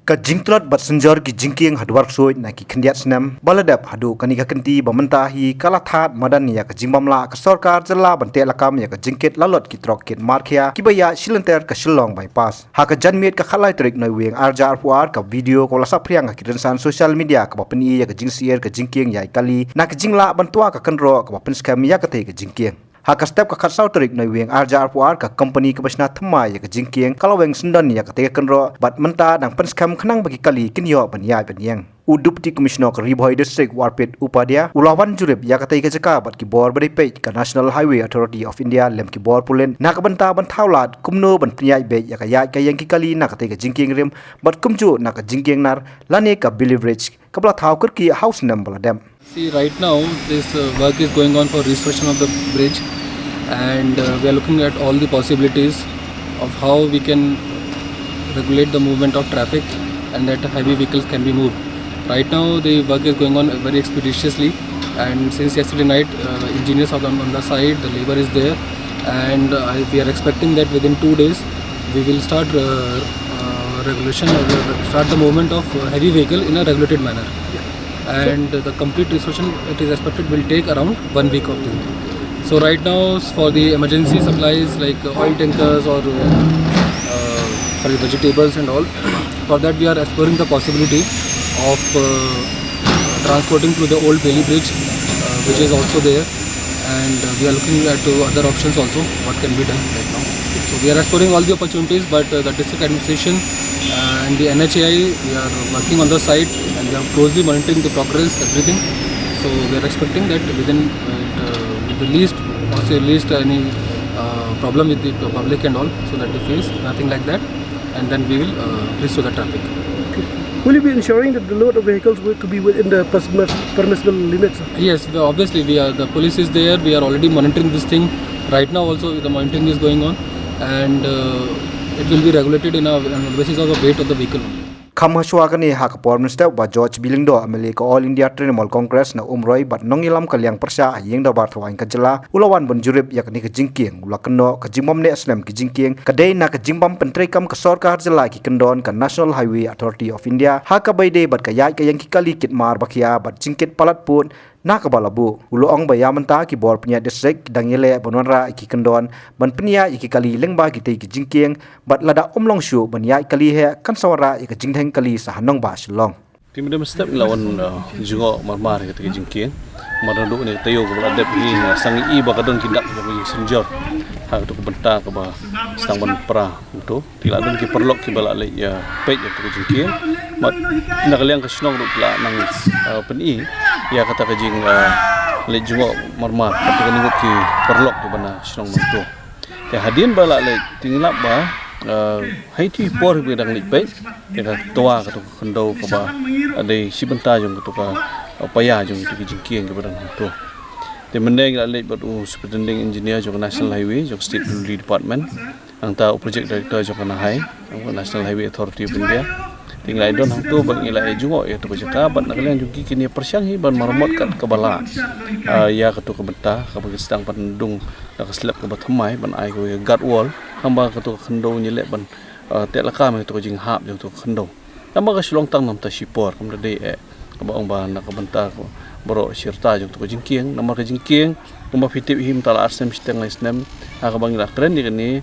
ka jingtlot bat senjor ki jingking hadwar soi na ki khendiat snam baladap hadu kanika kenti bamenta hi kalathat madan ya ka jingbamla ka sarkar jalla bante lakam ya ka jingket lalot ki trok ket markhia ki baya shilenter ka shillong bypass ha ka janmet ka khalai trik noi weng arjar puar ka video ko la sapriang ka kirensan social media ka bapeni ya ka jingsier ka jingking ya kali na ka jingla bantua ka kanro ka bapen scam ya ka te ka jingking ha ka step ka khatsau trik noi weng arjar puar ka company ka basna thma ya ka jingking kalaweng sundan ya ka te kanro bat menta dang pen scam khnang bagi kali kinyo banya benyang Udupti Commissioner ka Ribhoi District Warpet Upadya Ulawan Jurip ya katai ka jaka bat ki bor bari page ka National Highway Authority of India lem ki bor pulen na ka banta ban thaulat kumno ban pnyai be ya ka yang ki kali na katai ka jingking rim bat kumju na ka jingking nar lane ka believage kabla thau kar ki house number dam. See, right now this work is going on for restoration of the bridge, and we are looking at all the possibilities of how we can regulate the movement of traffic and that heavy vehicles can be moved. Right now the work is going on very expeditiously, and since yesterday night engineers are on the side, the labor is there, and we are expecting that within 2 days we will start regulation or start the movement of heavy vehicle in a regulated manner. And the complete restoration, it is expected, will take around 1 week of time. So right now for the emergency supplies like oil tankers or for the vegetables and all, for that we are exploring the possibility of transporting through the old Bailey Bridge, which is also there, and we are looking at other options also, what can be done right now. So we are exploring all the opportunities, but the district administration and the NHAI, we are working on the site and we are closely monitoring the progress, everything. So we are expecting that within the least any problem with the public and all, so that they face nothing like that, and then we will restore the traffic. Will you be ensuring that the load of vehicles will to be within the permissible limits? Yes, obviously the police is there. We are already monitoring this thing. Right now also the monitoring is going on, and it will be regulated on the basis of the weight of the vehicle. Kamhaswagani hak por minister ba George Bilingdo ameli ka All India Trinamool Congress na umroi bat nongilam kalyang persya yeng da bar thwain ka jala ulawan bonjurip yakni ka jingking ulakno ka jingbam ne aslam ki jingking kadai na ka jingbam pentrei kam ka sarkar jala ki kendon ka National Highway Authority of India ha ka baide bat ka yai ka yang ki kali kit mar bakia bat jingkit palat pun na ka balabu uloong bayamanta ki bor pnya district dangile bonora ki kendon ban pnya ki kali lengba ki te ki jingking bat lada omlong shu ban yai kali he kan sawara ki jingtheng kali sahanong ba shilong timidem step lawan jungo marmar ke jingking marandu ne tayo ko la dep ni sangi i ba kadon kindak ko senjor ha to ko benta ko ba stang ban pra to tila don ki perlok ki bala le ya pej to jingking mat nakaliang ka snong la nang peni ya kata ka jing le jungo marmar to ko ningot ki perlok to bana snong to ya hadin bala le tingilap ba hai ti por bi dang lik pe ka toa ka to khando ka ba ade sibenta jong to ka paya jong to jingkieng ka badang to te mendeng la le bat superintending engineer jong National Highway jong State Railway Department ang ta project director jong Nahay ang National Highway Authority of India tinggal don hang tu bang ila jungo ya to ka bat nakalian jong kini persyang hi ban marmot kat kabala ya ka to ka benta ka bagi sedang pandung ka slap ka bathmai ban ai ko guard wall hamba ka to khando nyele ban te laka me to jing hap jong to khando tamba ka silong tang nam ta sipor kam de ka ba ong ba na ka benta ko boro sirta jong to jingkieng namar ka jingkieng kuma fitip him tala arsem steng isnem ka bang ila kren ni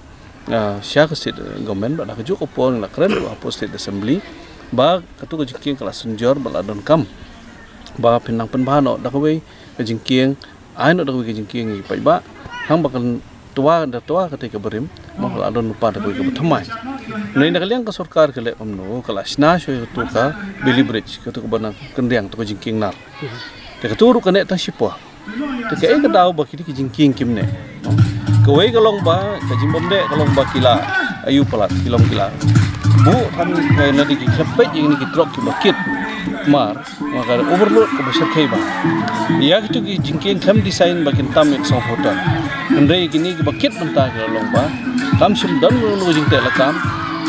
sya ka state government ba ka juk opon la kren ba state assembly ba katu ka jingkieng kala senjor bala don kam ba pinang penbano da ka we ka jingkieng ai no da ka jingkieng pai ba hang bakal tua ketika berim mau adon lupa ada bagi bertemai. Nah ini kalian ke sarkar kele omno kelas nasional itu ka Bailey Bridge itu ke bana kendiang tu ke jingking nar. Teka turu kene tang sipa. Teka ke tahu baki ke jingking kimne. Kawai kalong ba ke jimbom de kalong ba kila ayu palat kilom kila. Bu kan nanti ki kepet ini ki truk ki bakit mar maka overload ko besar kai ba. Ya gitu ki jingking kam design bakin tam ek song hotel. Andai kini bakit mentah ke lomba, kam sim dan nunggu jingte lakam,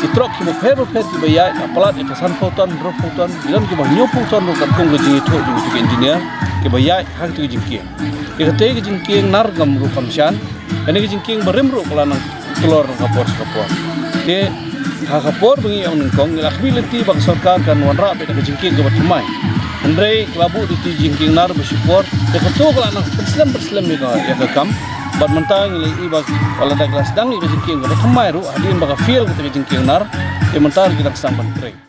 itrok ki fer ki bayai, apalat ekasan foton, drop foton, bilang ki bah nyop foton nukat kong ke jingi thok jingi ke engineer, ki bayai hak tu jingking. Ikate ke jingking nar gam ru kamsyan, ane ke jingking berem ru kelanang telur kapor. Ke hakapor bengi ang ningkong ilakbiliti bang sarkar kan wanra pe ka jingking ka batmai andre klabu di jingking nar besyukur ya ketuk la nang perslam ya ka kam bat mentang ile ibak wala da kelas dang ka jingking ka batmai ru adin baka feel ka jingking nar ya mentar kita samban trek